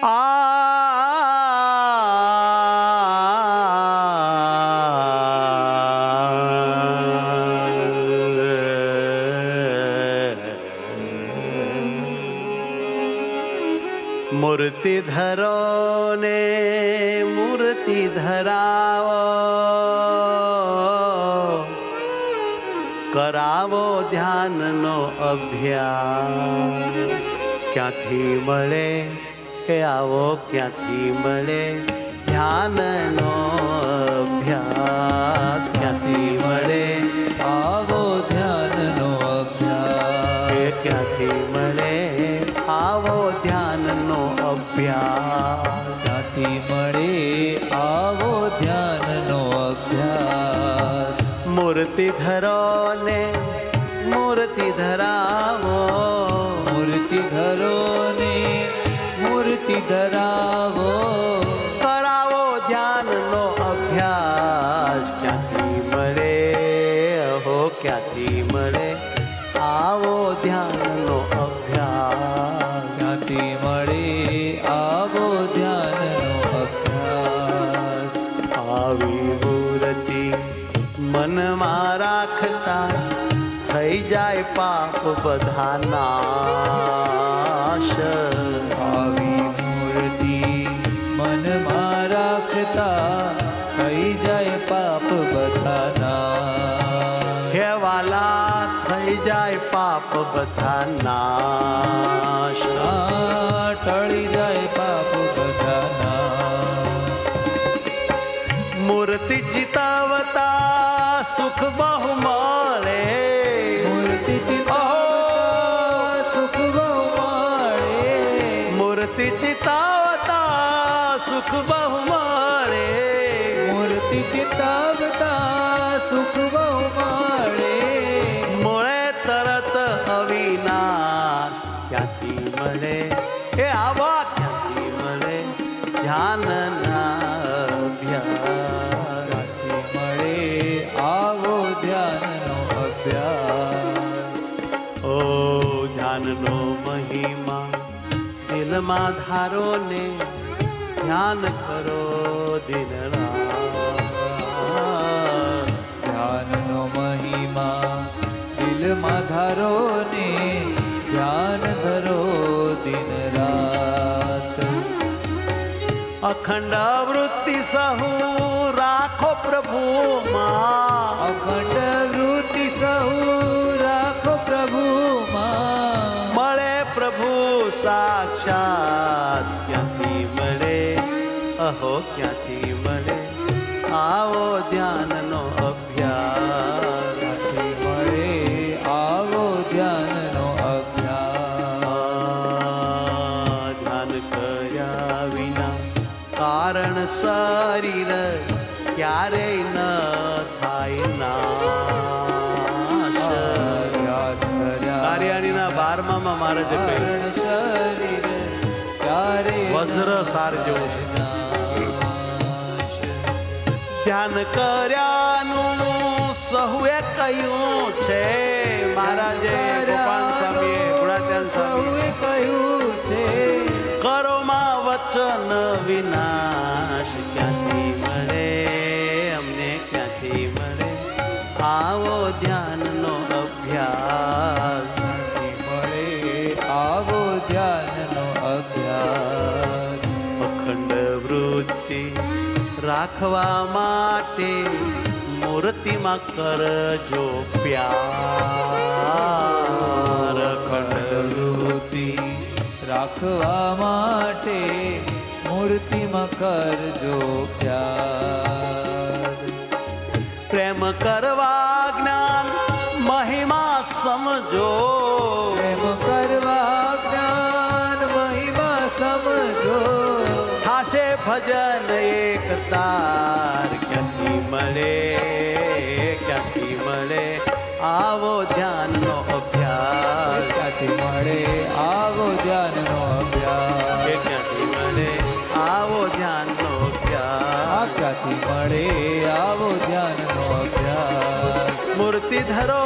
મૂર્તિ ધરો ને મૂર્તિ ધરાવો, કરાવો ધ્યાનનો અભ્યાસ. ક્યાંથી મળે કે આવો ક્યાંથી મળે ધ્યાનનો અભ્યાસ. ક્યાંથી મળે આવો ધ્યાનનો અભ્યાસ. ક્યાંથી મળે આવો ધ્યાનનો અભ્યાસ. ક્યાંથી મળે આવો ધ્યાનનો અભ્યાસ. મૂર્તિ ધરો ને મૂર્તિ ધરાવો, મૂર્તિ ધરો ને મૂર્તિ ધરાવો, કરાવો ધ્યાનનો અભ્યાસ. ક્યાંથી મળે હો ક્યાંથી મળે આવો ધ્યાનનો અભ્યાસ. ક્યાંથી મળે આવો ધ્યાનનો અભ્યાસ. આવી મૂર્તિ મનમાં રાખતા થઈ જાય પાપ બધા નાશ. આવી મૂર્તિ મનમાં રાખતા થઈ જાય પાપ બધા નાશ. હે વાલા થઈ જાય પાપ બધા નાશ. ટળી જાય પાપ બધા નાશ. મૂર્તિ ચિતાવતા સુખ બહુ મળે. મૂર્તિ ચિતાવતા સુખ બહુ મળે. મૂર્તિ ચિતાવતા સુખ બહુ મળે. મૂર્તિ ચિતાવતા સુખ બહુ મળે. મળે તરત અવિનાશ. ક્યાંથી મળે એ આવા ક્યાંથી મળે ધ્યાનના અભ્યાસ. ક્યાંથી મળે આવો ધ્યાનનો અભ્યાસ. ઓ ધ્યાનનો મહિમા દિલમાં ધારો ને ધ્યાન કરો દિન રાત. ધ્યાનનો મહિમા દિલમાં ધારો ને ધ્યાન ધરો દિન રાત. અખંડ વૃત્તિ સહુ રાખો પ્રભુમાં. અખંડ વૃત્તિ સહુ રાખો પ્રભુમાં. મળે પ્રભુ સાક્ષાત. ક્યાંથી મળે અહો ક્યાંથી મળે આવો ધ્યાનનો અભ્યાસ. ક્યાંથી મળે આવો ધ્યાનનો અભ્યાસ. ધ્યાન કર્યા વિના કારણ શરીર ક્યારેય ન થાય નાશ. કાર્યાણીના 12માં મહારાજે કહ્યું શરીર ક્યારે વજ્ર સાર જેવું છે. ધ્યાન કર્યાનું સહુએ કહ્યું છે. મહારાજે ગોપાલ સ્વામીએ ગુણાચાર્ય સ્વામીએ કહ્યું છે. કરોમાં વચન વિનાશ. ક્યાંથી મળે અમને ક્યાંથી મળે આવો ધ્યાનનો અભ્યાસ. ક્યાંથી મળે આવો ધ્યાનનો અભ્યાસ. અખંડ વૃત્તિ રાખવા માટે મૂર્તિમાં કરજો પ્યાર. અખંડ વૃત્તિ રાખવા માટે મૂર્તિમાં કરજો પ્યાર. પ્રેમ કરવા જ્ઞાન મહિમા સમજો. પ્રેમ કરવા જ્ઞાન મહિમા સમજો. થાશે ભજન એક તાર. ક્યાંથી મળે ક્યાંથી મળે આવો ધ્યાનનો અભ્યાસ. ક્યાંથી મળે આવો ધ્યાનનો અભ્યાસ. ક્યાંથી મળે આવો ધ્યાનનો અભ્યાસ. ક્યાંથી મળે આવો ધ્યાનનો અભ્યાસ. મૂર્તિ ધરો